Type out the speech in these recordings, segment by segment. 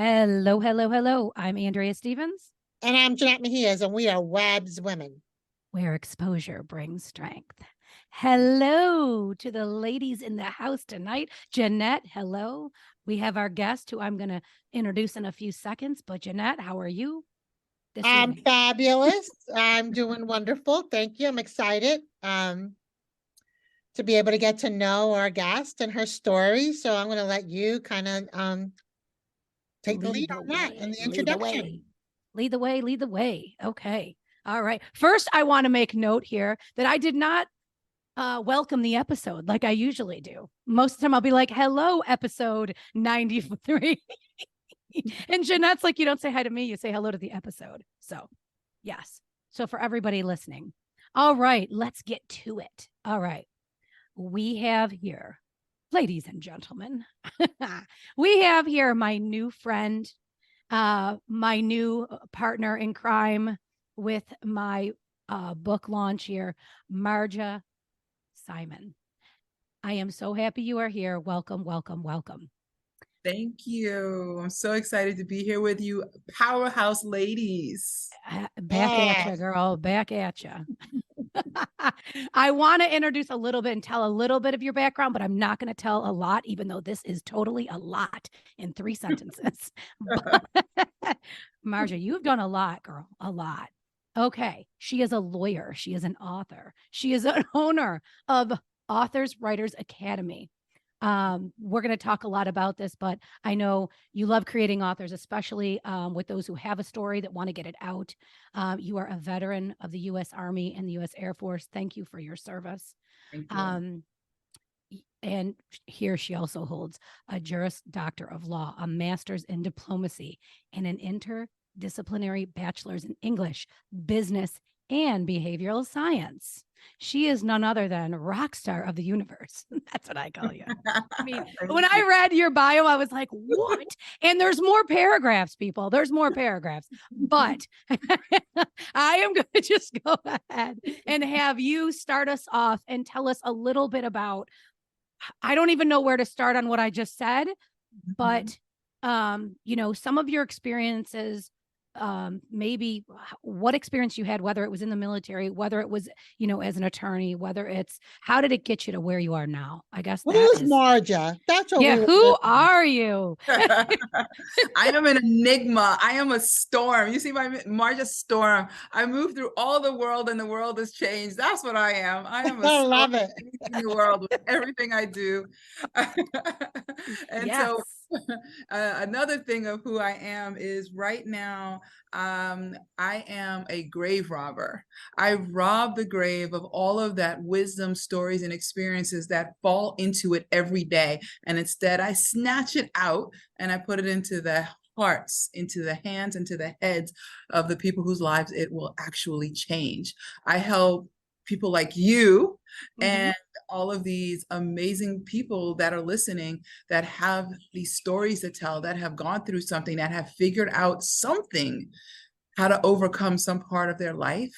Hello, hello, hello. I'm Andrea Stevens, And I'm Jeanette Mejias, and we are WABS Women. where exposure brings strength. Hello to the ladies in the house tonight. Jeannette, hello. We have our guest who I'm going to introduce in a few seconds. But Jeannette, how are you this I'm evening? fabulous. I'm doing wonderful. Thank you. I'm excited to be able to get to know our guest and her story. So I'm going to let you kind of take the lead on that and the Lead the introduction. way. Lead the way, lead the way. Okay. All right. First, I want to make note here that I did not welcome the episode like I usually do. Most of the time I'll be like, hello, episode 93. And Jeanette's like, you don't say hi to me, you say hello to the episode. So, yes. So, for everybody listening, all right, let's get to it. All right. We have here, ladies and gentlemen, we have here my new friend, my new partner in crime with my book launch here, Marjah Simon. I am so happy you are here. Welcome, welcome, welcome. Thank you. I'm so excited to be here with you, powerhouse ladies. Back at you, girl. Back at you. I want to introduce a little bit and tell a little bit of your background, but I'm not going to tell a lot, even though this is totally a lot in 3 sentences. Marjah, you've done a lot, girl, a lot. Okay. She is a lawyer. She is an author. She is an owner of Authors Writers Academy. We're going to talk a lot about this, but I know you love creating authors, especially with those who have a story that want to get it out. You are a veteran of the U.S. Army and the U.S. Air Force. Thank you for your service. Thank you. And here she also holds a Juris Doctor of Law, a master's in diplomacy, and an interdisciplinary bachelor's in English, business, and behavioral science. She is none other than rock star of the universe. That's what I call you. I mean, when I read your bio, I was like, what? And there's more paragraphs, people. There's more paragraphs. But I am going to just go ahead and have you start us off and tell us a little bit about, I don't even know where to start on what I just said, but, some of your experiences, maybe what experience you had, whether it was in the military, whether it was, as an attorney, whether it's, how did it get you to where you are now? I guess Who's Marjah? That's what who are you? I am an enigma. I am a storm. You see my Marjah Storm. I move through all the world and the world has changed. That's what I am. I am a I storm love it. in the world with everything I do. And Yes. so another thing of who I am is right now, I am a grave robber. I rob the grave of all of that wisdom, stories, and experiences that fall into it every day. And instead, I snatch it out and I put it into the hearts, into the hands, into the heads of the people whose lives it will actually change. I help people like you and all of these amazing people that are listening that have these stories to tell, that have gone through something, that have figured out something, how to overcome some part of their life.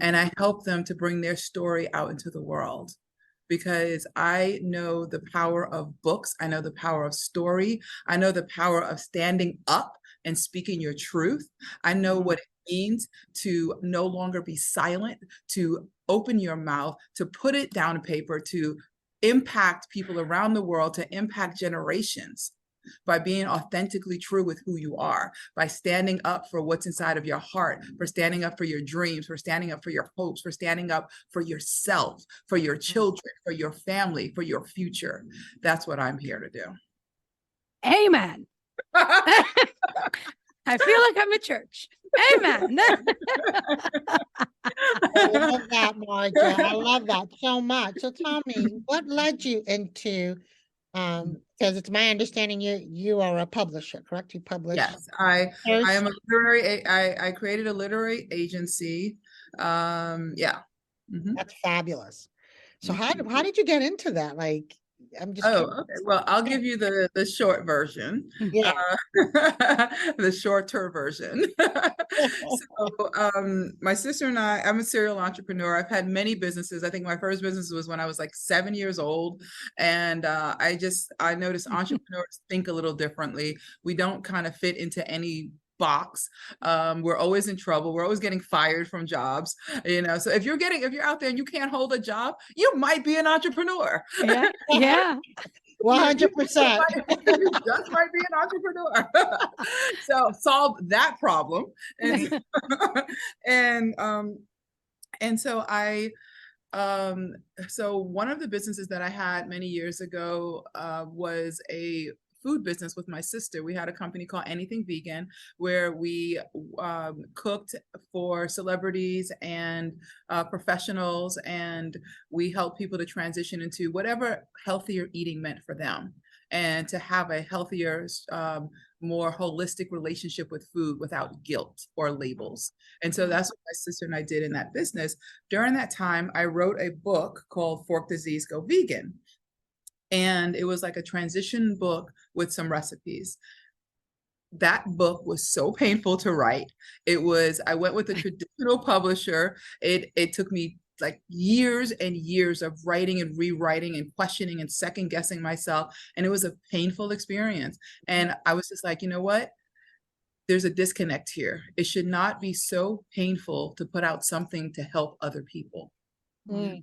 And I help them to bring their story out into the world, because I know the power of books. I know the power of story. I know the power of standing up and speaking your truth. I know what it means to no longer be silent, to open your mouth, to put it down on paper, to impact people around the world, to impact generations by being authentically true with who you are, by standing up for what's inside of your heart, for standing up for your dreams, for standing up for your hopes, for standing up for yourself, for your children, for your family, for your future. That's what I'm here to do. Amen. I feel like I'm at church. Amen. I love that, Marjah. I love that so much. So tell me, what led you into, because it's my understanding you are a publisher, correct? You publish. Yes, I am a literary, I created a literary agency. Yeah. That's fabulous. So how did you get into that? Like, I'm just Oh, curious. okay. Well, I'll give you the short version, Yeah. the shorter version. So, my sister and I'm a serial entrepreneur. I've had many businesses. I think my first business was when I was like 7 years old, and I noticed entrepreneurs think a little differently. We don't kind of fit into any box. We're always in trouble. We're always getting fired from jobs, so if you're out there and you can't hold a job, you might be an entrepreneur. Yeah. Yeah. 100%. You just might be an entrepreneur. So solve that problem. And and so so one of the businesses that I had many years ago was a food business with my sister. We had a company called Anything Vegan, where we cooked for celebrities and professionals, and we helped people to transition into whatever healthier eating meant for them, and to have a healthier, more holistic relationship with food without guilt or labels. And so that's what my sister and I did in that business. During that time, I wrote a book called Fork Disease Go Vegan. And it was like a transition book with some recipes. That book was so painful to write. I went with a traditional publisher. It took me like years and years of writing and rewriting and questioning and second guessing myself. And it was a painful experience. And I was just like, you know what? There's a disconnect here. It should not be so painful to put out something to help other people. And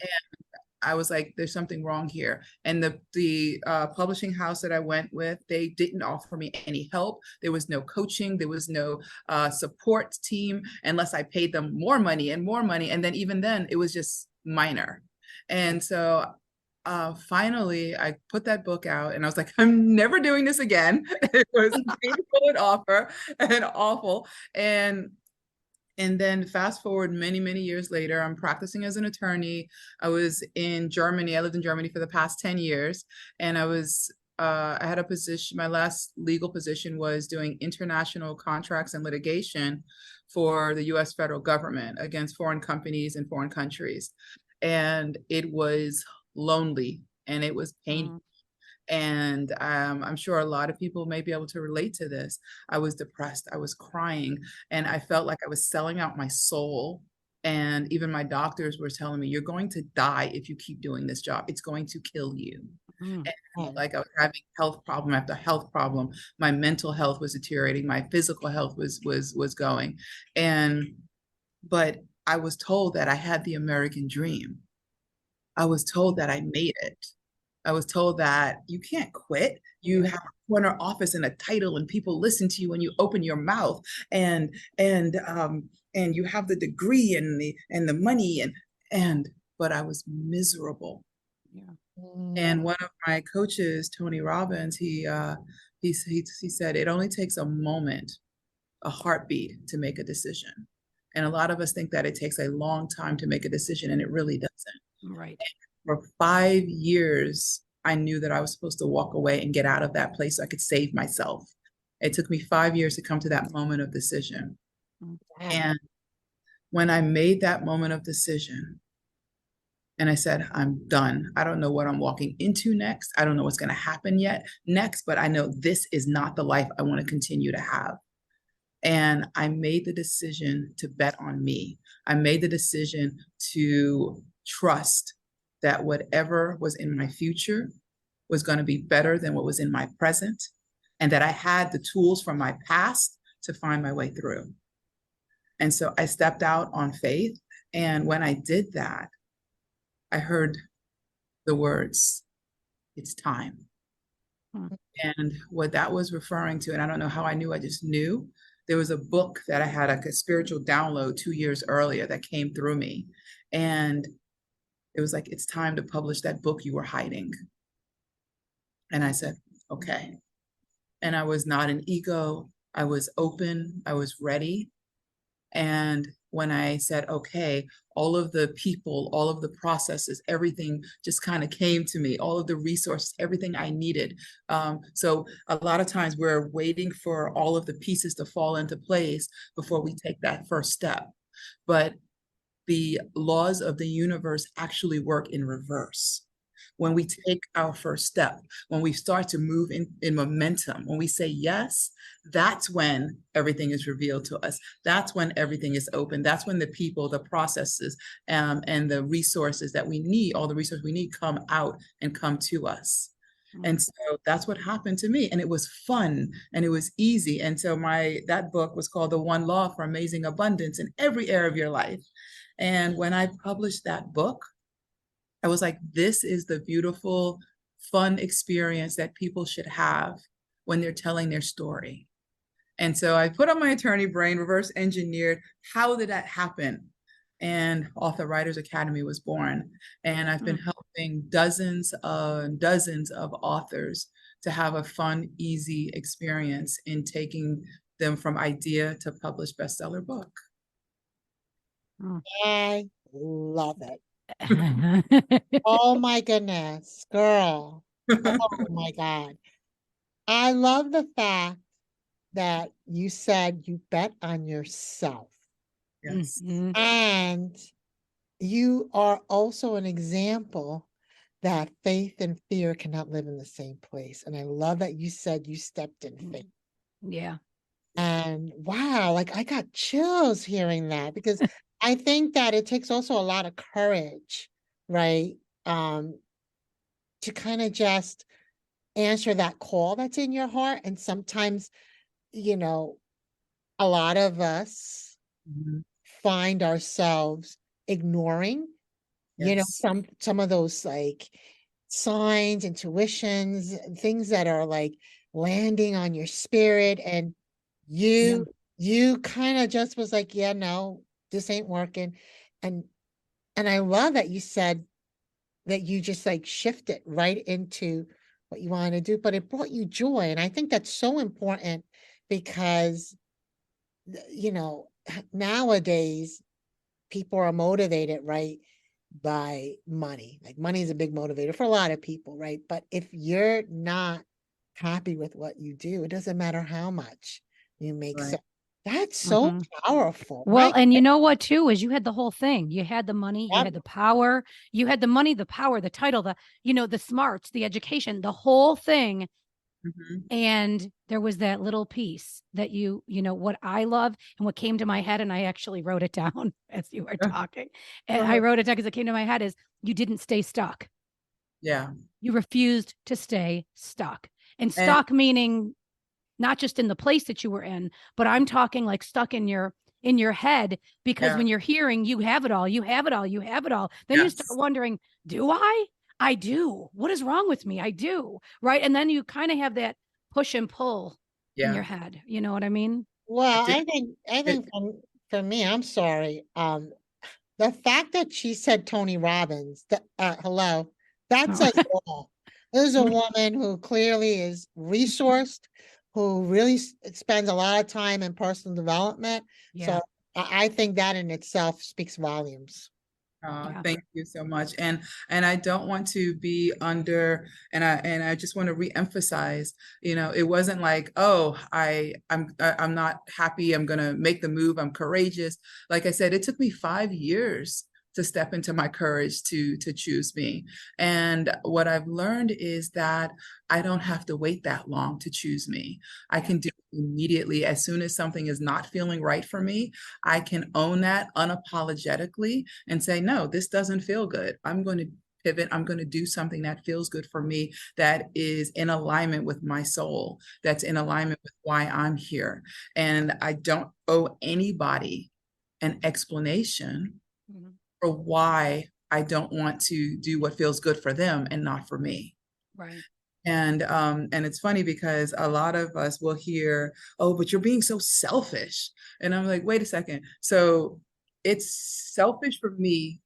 I was like, there's something wrong here. And the publishing house that I went with, they didn't offer me any help. There was no coaching. There was no support team unless I paid them more money and more money. And then even then, it was just minor. And so finally, I put that book out and I was like, I'm never doing this again. It was painful and awful. And then fast forward many, many years later, I'm practicing as an attorney. I was in Germany. I lived in Germany for the past 10 years. And I had a position, my last legal position was doing international contracts and litigation for the US federal government against foreign companies in foreign countries. And it was lonely and it was painful. And I'm sure a lot of people may be able to relate to this. I was depressed, I was crying, and I felt like I was selling out my soul. And even my doctors were telling me, you're going to die if you keep doing this job. It's going to kill you. And like I was having health problem after health problem. My mental health was deteriorating. My physical health was going. But I was told that I had the American dream. I was told that I made it. I was told that you can't quit. You have a corner office and a title, and people listen to you when you open your mouth, and you have the degree and the money, but I was miserable. And one of my coaches, Tony Robbins, he said it only takes a moment, a heartbeat, to make a decision. And a lot of us think that it takes a long time to make a decision, and it really doesn't. Right. For 5 years, I knew that I was supposed to walk away and get out of that place so I could save myself. It took me 5 years to come to that moment of decision. And when I made that moment of decision, and I said, I'm done. I don't know what I'm walking into next. I don't know what's going to happen next, but I know this is not the life I want to continue to have. And I made the decision to bet on me. I made the decision to trust that whatever was in my future was going to be better than what was in my present, and that I had the tools from my past to find my way through. And so I stepped out on faith. And when I did that, I heard the words, it's time. And what that was referring to, and I don't know how I knew, I just knew, there was a book that I had, like a spiritual download 2 years earlier that came through me. And it was like, it's time to publish that book you were hiding. And I said, okay. And I was not an ego. I was open. I was ready. And when I said, okay, all of the people, all of the processes, everything just kind of came to me, all of the resources, everything I needed. So a lot of times we're waiting for all of the pieces to fall into place before we take that first step. But the laws of the universe actually work in reverse. when we take our first step, when we start to move in momentum, when we say yes, that's when everything is revealed to us. That's when everything is open. That's when the people, the processes, and the resources that we need, all the resources we need, come out and come to us. And so that's what happened to me. And it was fun and it was easy. And so that book was called The One Law for Amazing Abundance in Every Area of Your Life. And when I published that book, I was like, this is the beautiful, fun experience that people should have when they're telling their story. And so I put on my attorney brain, reverse engineered, how did that happen? And Author Writers Academy was born. And I've been helping dozens of authors to have a fun, easy experience in taking them from idea to published bestseller book. I love it. Oh my goodness, girl. Oh my God. I love the fact that you said you bet on yourself. Yes. And you are also an example that faith and fear cannot live in the same place. And I love that you said you stepped in faith. Yeah. And wow, like I got chills hearing that, because I think that it takes also a lot of courage, right? To kind of just answer that call that's in your heart. And sometimes, you know, a lot of us find ourselves ignoring, you know, Yes. some of those like signs, intuitions, things that are like landing on your spirit. And you kind of just was like, yeah, no, this ain't working. And I love that you said that you just like shifted right into what you wanted to do, but it brought you joy. And I think that's so important because, you know, nowadays people are motivated, right, by money. Like money is a big motivator for a lot of people, right? But if you're not happy with what you do, it doesn't matter how much you make. Right. So that's so powerful. Well, My and you know what too, is you had the whole thing. You had the money, you Yep. had the power, you had the money, the power, the title, the, you know, the smarts, the education, the whole thing. And there was that little piece that you know, what I love and what came to my head, and I actually wrote it down as you were talking. And I wrote it down because it came to my head, is you didn't stay stuck. Yeah. You refused to stay stuck. And stuck meaning not just in the place that you were in, but I'm talking like stuck in your head, because when you're hearing you have it all, you have it all, you have it all, then you start wondering, do I do. What is wrong with me? I do. Right. And then you kind of have that push and pull in your head. You know what I mean? Well, I think for me, I'm sorry. The fact that she said Tony Robbins, hello, that says it all. This is a woman who clearly is resourced, who really spends a lot of time in personal development. Yeah. So I think that in itself speaks volumes. Thank you so much. And I don't want to be under, and I just want to reemphasize, you know, it wasn't like, oh, I'm not happy, I'm gonna make the move, I'm courageous. Like I said, it took me 5 years to step into my courage to choose me. And what I've learned is that I don't have to wait that long to choose me. I can do it immediately. As soon as something is not feeling right for me, I can own that unapologetically and say, no, this doesn't feel good. I'm going to pivot. I'm going to do something that feels good for me, that is in alignment with my soul, that's in alignment with why I'm here. And I don't owe anybody an explanation for why I don't want to do what feels good for them and not for me. Right. And it's funny because a lot of us will hear, oh, but you're being so selfish. And I'm like, wait a second. So it's selfish for me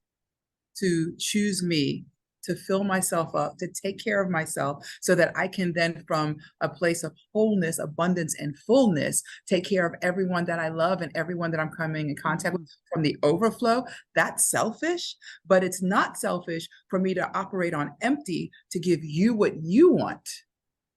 to choose me, to fill myself up, to take care of myself so that I can then, from a place of wholeness, abundance, and fullness, take care of everyone that I love and everyone that I'm coming in contact with from the overflow. That's selfish, but it's not selfish for me to operate on empty to give you what you want.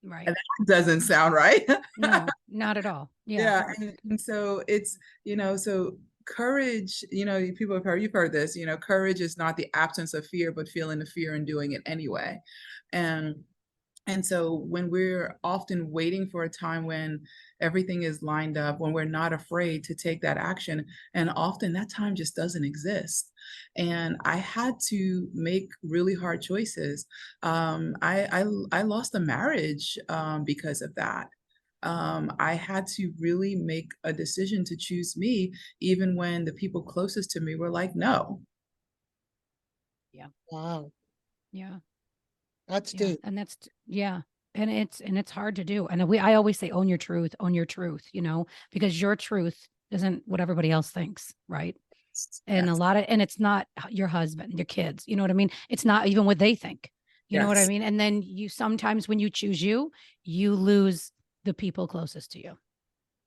Right. And that doesn't sound right. No, not at all. Yeah. And so it's, you know, so courage, people have heard, you've heard this, courage is not the absence of fear, but feeling the fear and doing it anyway. And so when we're often waiting for a time when everything is lined up, when we're not afraid to take that action, and often that time just doesn't exist. And I had to make really hard choices. I lost a marriage because of that. I had to really make a decision to choose me, even when the people closest to me were like, no. Yeah. Wow. Yeah. That's Yeah. deep. And that's, yeah. And it's hard to do. And I always say, own your truth, because your truth isn't what everybody else thinks. Right. And Yes. and it's not your husband, your kids, you know what I mean? It's not even what they think, you know what I Yes. mean? And then sometimes when you choose you lose the people closest to you.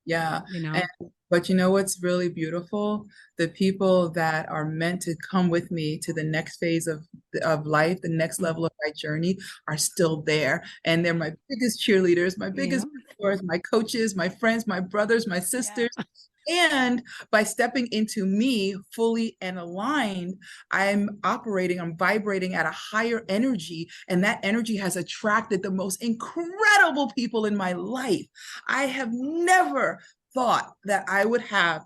Yeah. And But what's really beautiful? The people that are meant to come with me to the next phase of life, the next level of my journey, are still there. And they're my biggest cheerleaders, my biggest mentors, my coaches, my friends, my brothers, my sisters. And by stepping into me fully and aligned, I'm vibrating at a higher energy. And that energy has attracted the most incredible people in my life. I have never thought that I would have,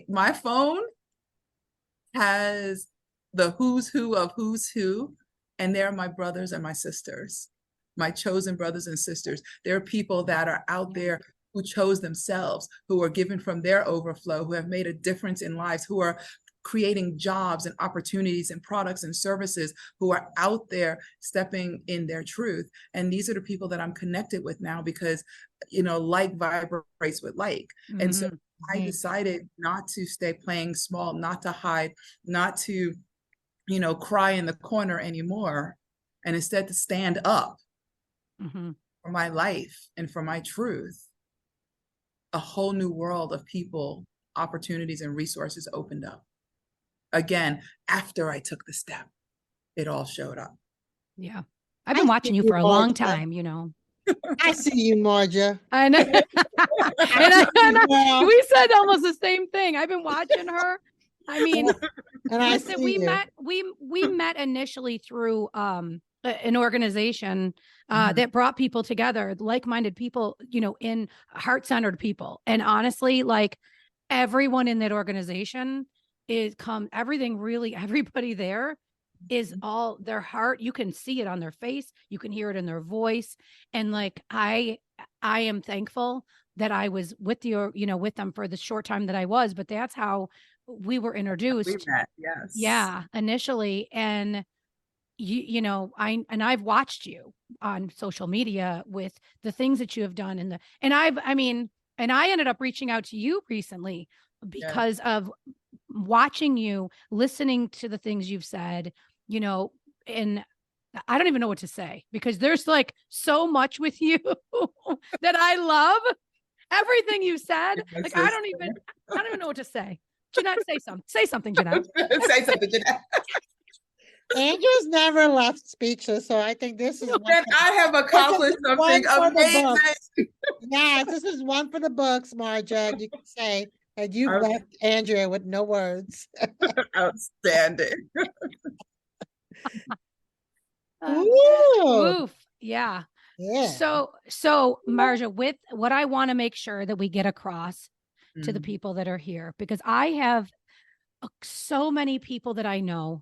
my phone has the who's who of who's who, and they're my brothers and my sisters, my chosen brothers and sisters. There are people that are out there who chose themselves, who are given from their overflow, who have made a difference in lives, who are creating jobs and opportunities and products and services, who are out there stepping in their truth. And these are the people that I'm connected with now, because, like vibrates with like. And so I decided not to stay playing small, not to hide, not to, cry in the corner anymore, and instead to stand up for my life and for my truth. A whole new world of people, opportunities, and resources opened up. Again, after I took the step, it all showed up. Yeah. I've been watching you for a long time, I see you, Marjah. I know. and we said almost the same thing. I've been watching her. I mean, and listen, we met initially through an organization that brought people together, like-minded people, in heart-centered people. And honestly, like, everyone in that organization everybody there is all their heart. You can see it on their face. You can hear it in their voice. And like, I am thankful that I was with with them for the short time that I was, but that's how we were introduced. We met, yes. Yeah, initially. And I've watched you on social media with the things that you have done and I ended up reaching out to you recently because of watching you, listening to the things you've said, and I don't even know what to say, because there's like so much with you that I love. Everything you said, like, I don't even know what to say. Jeannette, say something, Jeannette. Say something, Jeannette. Andrew's never left speechless, so I think this is I have accomplished something amazing. Yes, this is one for the books, Marjah. You can say that you left Andrea with no words. Outstanding. Oof. Yeah. So Marjah, with what I want to make sure that we get across to the people that are here, because I have so many people that I know,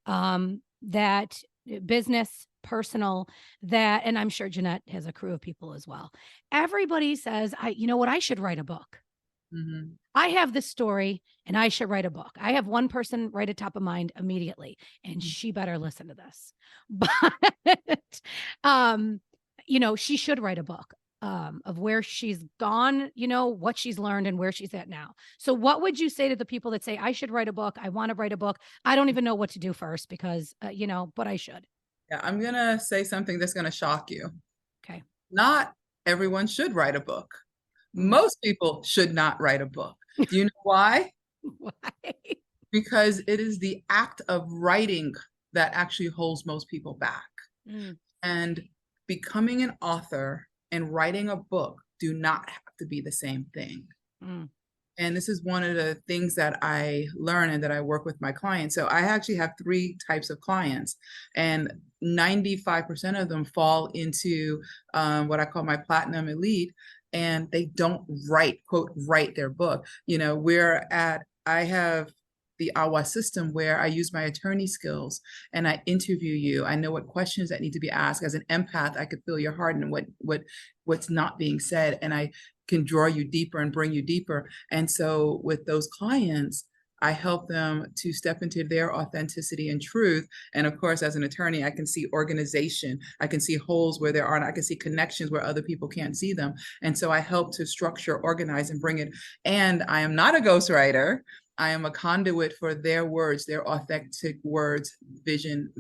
that business, personal, and I'm sure Jeannette has a crew of people as well. Everybody says, I should write a book. I have this story and I should write a book. I have one person right at top of mind immediately, and she better listen to this. But, she should write a book of where she's gone, what she's learned and where she's at now. So what would you say to the people that say, I should write a book? I want to write a book. I don't even know what to do first because, but I should. Yeah, I'm going to say something that's going to shock you. Okay. Not everyone should write a book. Most people should not write a book. Do you know why? Why? Because it is the act of writing that actually holds most people back. And becoming an author and writing a book do not have to be the same thing. And this is one of the things that I learn and that I work with my clients. So I actually have 3 types of clients, and 95% of them fall into what I call my platinum elite, and they don't quote, write their book. I have the AWA system where I use my attorney skills and I interview you. I know what questions that need to be asked. As an empath, I could feel your heart and what's not being said, and I can draw you deeper and bring you deeper. And so with those clients, I help them to step into their authenticity and truth. And of course, as an attorney, I can see organization. I can see holes where there aren't. I can see connections where other people can't see them. And so I help to structure, organize, and bring it. And I am not a ghostwriter. I am a conduit for their words, their authentic words, vision,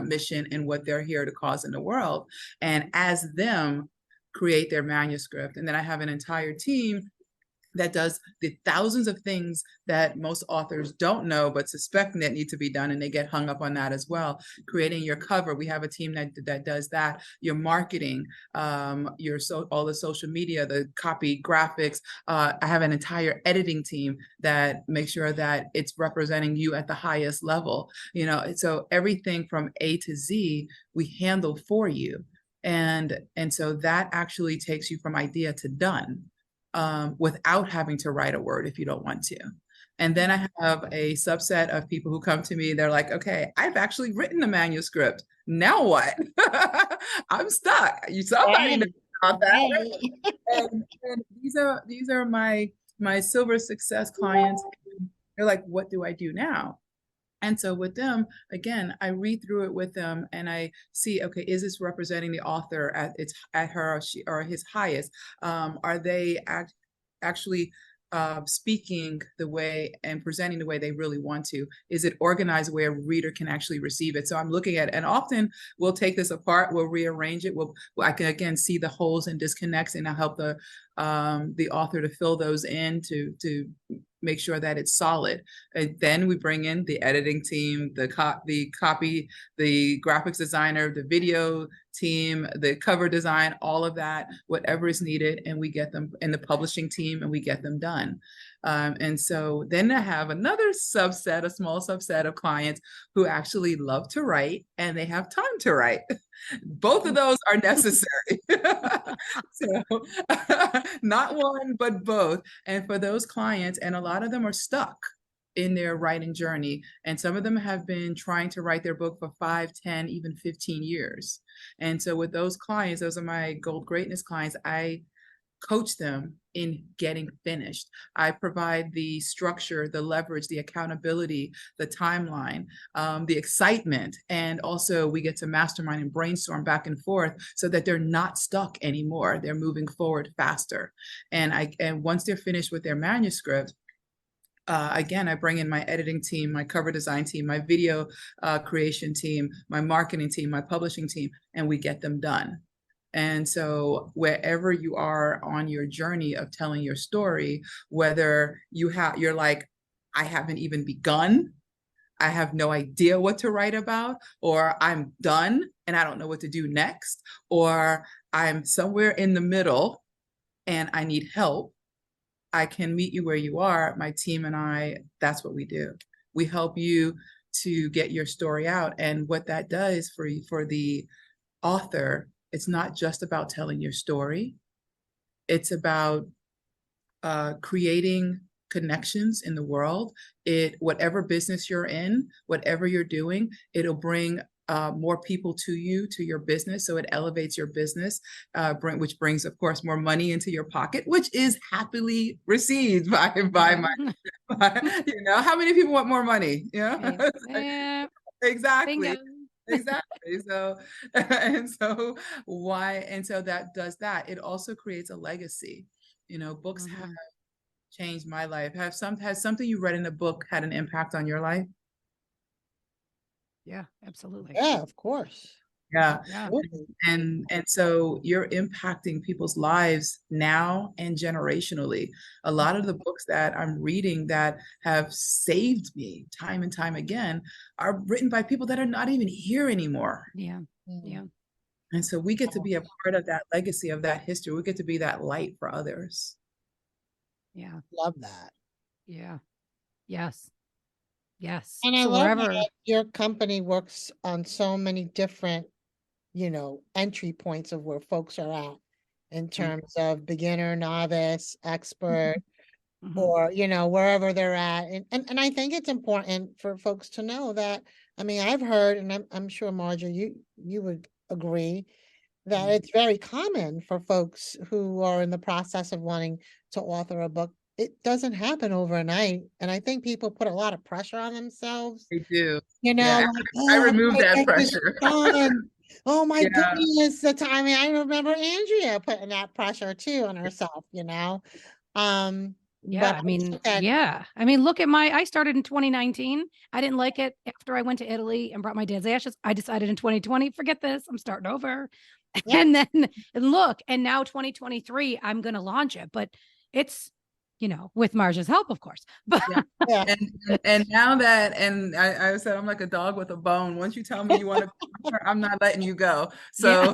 mission, and what they're here to cause in the world. And as them, create their manuscript. And then I have an entire team that does the thousands of things that most authors don't know but suspect that need to be done, and they get hung up on that as well. Creating your cover, we have a team that does that. Your marketing, all the social media, the copy, graphics. I have an entire editing team that makes sure that it's representing you at the highest level. So everything from A to Z we handle for you. And so that actually takes you from idea to done, without having to write a word if you don't want to. And then I have a subset of people who come to me, they're like, okay, I've actually written a manuscript. Now what? I'm stuck. Somebody knows about that. Right? And these are my silver success clients. They're like, what do I do now? And so with them, again, I read through it with them and I see, okay, is this representing the author at her or his highest? Are they actually speaking the way and presenting the way they really want to? Is it organized where a reader can actually receive it? So I'm looking at it, and often we'll take this apart, we'll rearrange it. I can again see the holes and disconnects, and I'll help the author to fill those in to make sure that it's solid. And then we bring in the editing team, the copy, the graphics designer, the video team, the cover design, all of that, whatever is needed, and we get them in the publishing team, and we get them done. And so then I have another a small subset of clients who actually love to write and they have time to write. Both of those are necessary. So not one, but both. And for those clients, and a lot of them are stuck in their writing journey. And some of them have been trying to write their book for 5, 10, even 15 years. And so with those clients, those are my Gold Greatness clients, I coach them in getting finished. I provide the structure, the leverage, the accountability, the timeline, the excitement, and also we get to mastermind and brainstorm back and forth so that they're not stuck anymore. They're moving forward faster. And once they're finished with their manuscript, again, I bring in my editing team, my cover design team, my video creation team, my marketing team, my publishing team, and we get them done. And so wherever you are on your journey of telling your story, whether you're like, I haven't even begun, I have no idea what to write about, or I'm done and I don't know what to do next, or I'm somewhere in the middle and I need help, I can meet you where you are. My team and I, that's what we do. We help you to get your story out. And what that does for the author, it's not just about telling your story. It's about creating connections in the world. Whatever business you're in, whatever you're doing, it'll bring more people to your business. So it elevates your business, which brings, of course, more money into your pocket, which is happily received by how many people want more money? Exactly. Bingo. Exactly. So that does that. It also creates a legacy. Books have changed my life. Has something you read in a book had an impact on your life? Yeah, absolutely. Yeah, of course. Yeah. Absolutely. And so you're impacting people's lives now and generationally. A lot of the books that I'm reading that have saved me time and time again are written by people that are not even here anymore. Yeah. Yeah. And so we get to be a part of that legacy, of that history. We get to be that light for others. Yeah. Love that. Yeah. Yes. Yes. And I So love wherever, that your company works on so many different, entry points of where folks are at in terms of beginner, novice, expert, Mhm. or, wherever they're at. And I think it's important for folks to know that, I mean, I've heard, and I'm sure Marjah, you would agree that Mhm. it's very common for folks who are in the process of wanting to author a book. It doesn't happen overnight. And I think people put a lot of pressure on themselves, They do. like, Yeah, I oh, I removed gotta that get this pressure. done. Oh my Yeah, goodness, the time. I mean, I remember Andrea putting that pressure too on herself. Yeah, But I I mean, think that, yeah. I mean, look at I started in 2019. I didn't like it after I went to Italy and brought my dad's ashes. I decided in 2020, forget this, I'm starting over. yeah, And then and look, and now 2023, I'm going to launch it, but it's, with Marjah's help, of course. But yeah. yeah. And now that, and I said I'm like a dog with a bone. Once you tell me you want to, I'm not letting you go. yeah, So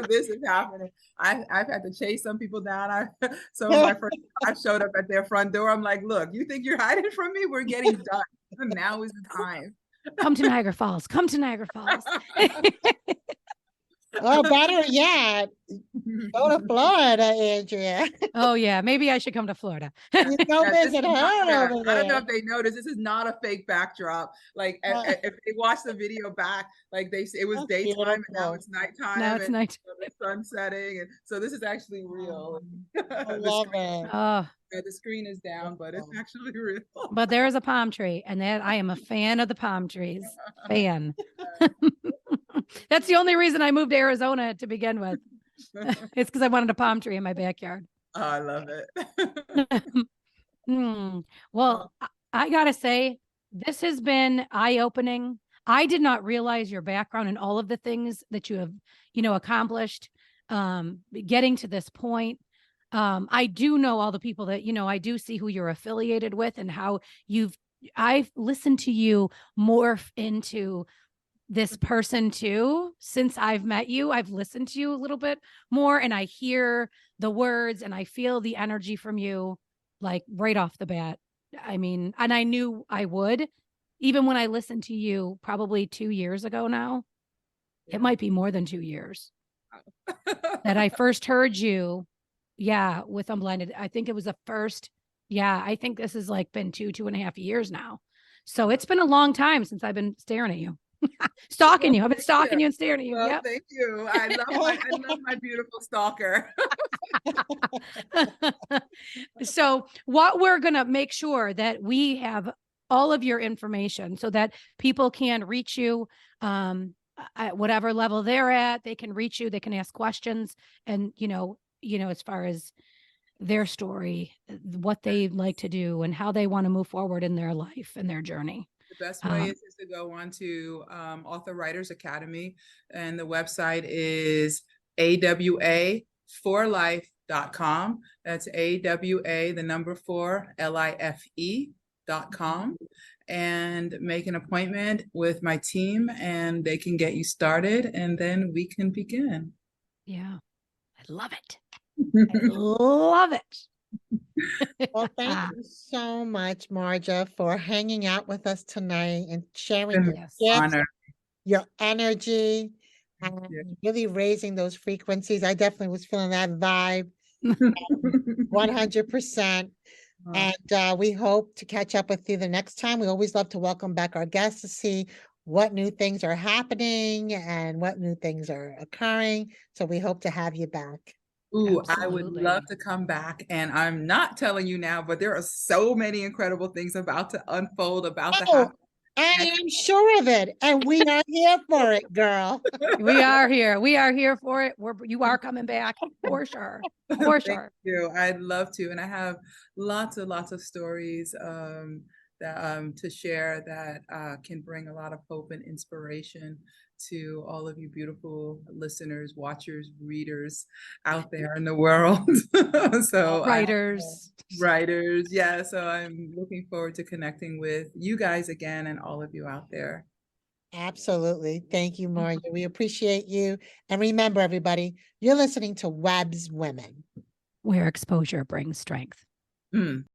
this is happening. I've had to chase some people down. Some of my friends, I showed up at their front door. I'm like, look, you think you're hiding from me? We're getting done. Now is the time. come to Niagara Falls. Come to Niagara Falls. Oh, better yet, go to Florida, Andrea. Oh yeah, maybe I should come to Florida. You go Yeah, this visit is not, her yeah, over I don't know there. if they noticed, this is not a fake backdrop. Like Uh, if they watch the video back, like it was That's daytime and now beautiful. it's nighttime Now it's and night. the sun setting. And so this is actually real. I The love screen, it. Oh, the screen is down, but it's Beautiful. actually real. but there is a palm tree, and that I am a fan of the palm trees. Fan. That's the only reason I moved to Arizona to begin with. It's because I wanted a palm tree in my backyard. Oh, I love it. Well, I gotta say, this has been eye-opening. I did not realize your background and all of the things that you have, accomplished, getting to this point. I do know all the people that, I do see who you're affiliated with and how I've listened to you morph into this person too. Since I've met you, I've listened to you a little bit more and I hear the words and I feel the energy from you like right off the bat. I mean, and I knew I would, even when I listened to you probably 2 years ago now. Yeah. It might be more than 2 years that I first heard you. Yeah, with Unblinded. I think it was the first. Yeah, I think this has like been 2.5 years now. So it's been a long time since I've been staring at you. Stalking you. I've been stalking you and staring at you. Well, Yep. thank you. I love my beautiful stalker. So what we're going to make sure that we have all of your information so that people can reach you at whatever level they're at. They can reach you, they can ask questions, and as far as their story, what they'd like to do and how they want to move forward in their life and their journey. The best way is just to go on to Author Writers Academy, and the website is awa4life.com. That's AWA, the number 4, LIFE.com, and make an appointment with my team and they can get you started and then we can begin. Yeah, I love it. I love it. Well, thank you so much, Marjah, for hanging out with us tonight and sharing your Yes. gifts, Honor. your energy, and really raising those frequencies. I definitely was feeling that vibe 100%. And we hope to catch up with you the next time. We always love to welcome back our guests to see what new things are happening and what new things are occurring. So we hope to have you back. Ooh, I would Absolutely. love to come back, and I'm not telling you now, but there are so many incredible things about to unfold, about to Oh, happen. I am sure of it. And we are here for it, girl. We are here. We are here for it. You are coming back for sure. For Thank sure. you. I'd love to. And I have lots of stories that to share that can bring a lot of hope and inspiration to all of you beautiful listeners, watchers, readers out there in the world. So Writers. writers. Yeah. So I'm looking forward to connecting with you guys again and all of you out there. Absolutely. Thank you, Marjah. We appreciate you. And remember, everybody, you're listening to Webb's Women. Where exposure brings strength. Mm.